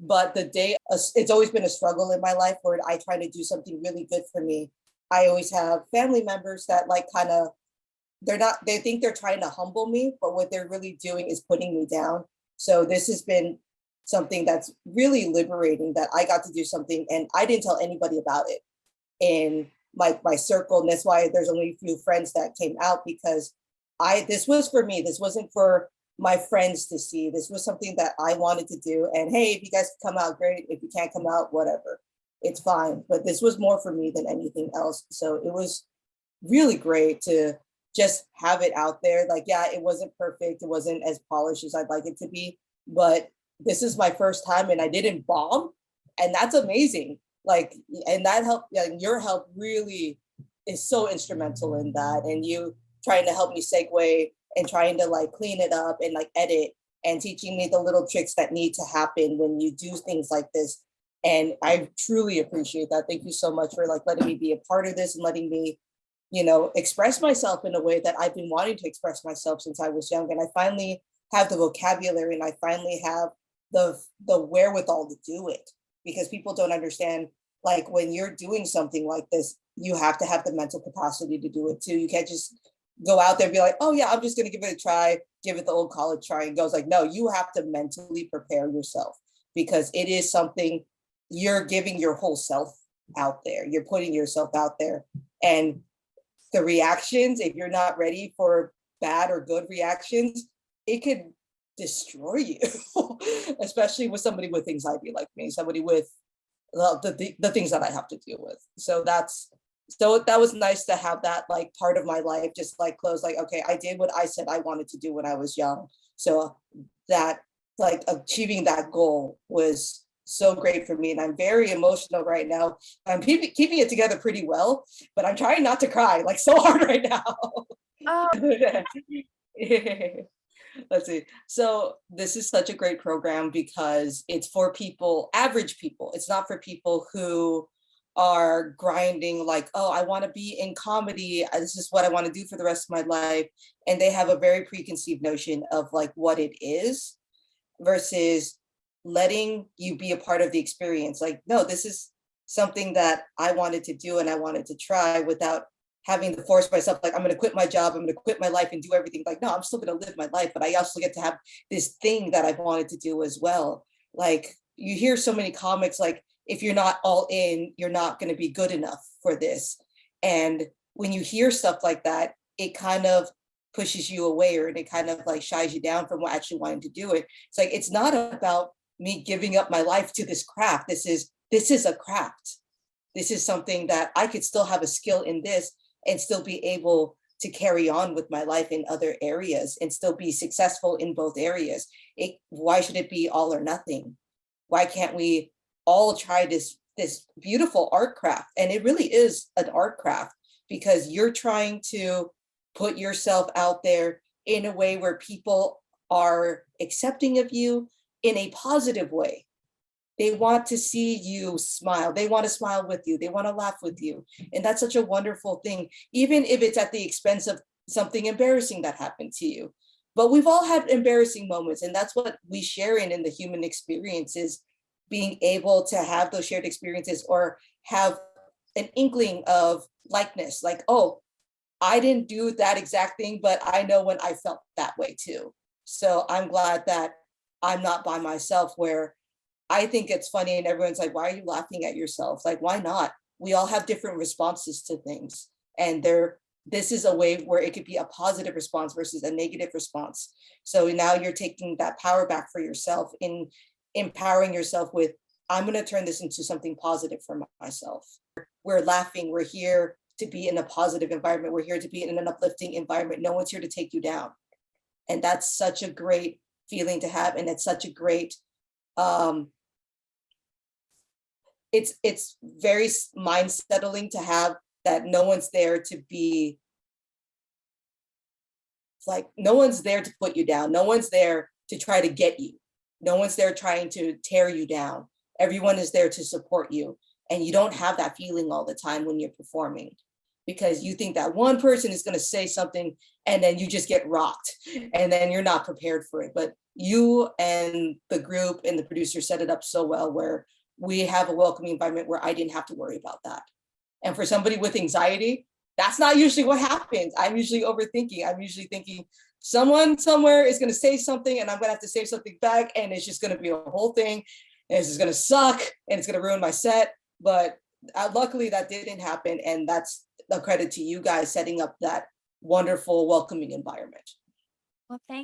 But the day, it's always been a struggle in my life where I try to do something really good for me. I always have family members that like kind of, they think they're trying to humble me, but what they're really doing is putting me down. So this has been something that's really liberating, that I got to do something and I didn't tell anybody about it in my circle. And that's why there's only a few friends that came out, because this was for me. This wasn't for my friends to see. This was something that I wanted to do. And hey, if you guys can come out, great. If you can't come out, whatever, it's fine. But this was more for me than anything else. So it was really great to just have it out there. Like, yeah, it wasn't perfect. It wasn't as polished as I'd like it to be, but this is my first time and I didn't bomb. And that's amazing. Like, and that help, your help really is so instrumental in that. And you trying to help me segue and trying to like clean it up and like edit and teaching me the little tricks that need to happen when you do things like this. And I truly appreciate that. Thank you so much for like letting me be a part of this and letting me, express myself in a way that I've been wanting to express myself since I was young. And I finally have the vocabulary and I finally have the wherewithal to do it, because people don't understand, like when you're doing something like this, you have to have the mental capacity to do it too. You can't just go out there and be like, oh yeah, I'm just going to give it a try, give it the old college try and go. It's like, no, you have to mentally prepare yourself, because it is something you're giving your whole self out there. You're putting yourself out there, and the reactions, if you're not ready for bad or good reactions, it could destroy you, especially with somebody with anxiety like me, somebody with the things that I have to deal with. So that was nice to have that like part of my life just like close, like, okay, I did what I said I wanted to do when I was young. So that like achieving that goal was so great for me. And I'm very emotional right now. I'm keeping it together pretty well, but I'm trying not to cry like so hard right now. Oh, Let's see. So this is such a great program because it's for people, average people. It's not for people who are grinding like, oh, I want to be in comedy. This is what I want to do for the rest of my life. And they have a very preconceived notion of like what it is versus letting you be a part of the experience. Like, no, this is something that I wanted to do and I wanted to try without having to force myself, like, I'm going to quit my job, I'm going to quit my life and do everything. Like, no, I'm still going to live my life, but I also get to have this thing that I've wanted to do as well. Like, you hear so many comics, like, if you're not all in, you're not going to be good enough for this. And when you hear stuff like that, it kind of pushes you away, or it kind of like shies you down from actually wanting to do it. It's like, it's not about me giving up my life to this craft. This is a craft. This is something that I could still have a skill in this and still be able to carry on with my life in other areas and still be successful in both areas. Why should it be all or nothing? Why can't we all try this beautiful art craft? And it really is an art craft, because you're trying to put yourself out there in a way where people are accepting of you in a positive way. They want to see you smile. They want to smile with you. They want to laugh with you. And that's such a wonderful thing, even if it's at the expense of something embarrassing that happened to you. But we've all had embarrassing moments, and that's what we share in the human experience, is being able to have those shared experiences or have an inkling of likeness. Like, oh, I didn't do that exact thing, but I know when I felt that way too. So I'm glad that I'm not by myself, where I think it's funny and everyone's like, why are you laughing at yourself? Like, why not? We all have different responses to things. And this is a way where it could be a positive response versus a negative response. So now you're taking that power back for yourself, in empowering yourself with, I'm going to turn this into something positive for myself. We're laughing. We're here to be in a positive environment. We're here to be in an uplifting environment. No one's here to take you down. And that's such a great feeling to have. And it's such a great, it's very mind settling to have that no one's there to be like, no one's there to put you down. No one's there to try to get you. No one's there trying to tear you down. Everyone is there to support you. And you don't have that feeling all the time when you're performing. because you think that one person is going to say something and then you just get rocked and then you're not prepared for it. But you and the group and the producer set it up so well where we have a welcoming environment where I didn't have to worry about that. And for somebody with anxiety, that's not usually what happens. I'm usually overthinking. I'm usually thinking someone somewhere is going to say something and I'm going to have to say something back and it's just going to be a whole thing. And it's just going to suck and it's going to ruin my set. But luckily that didn't happen. And that's a credit to you guys setting up that wonderful, welcoming environment. Well, thank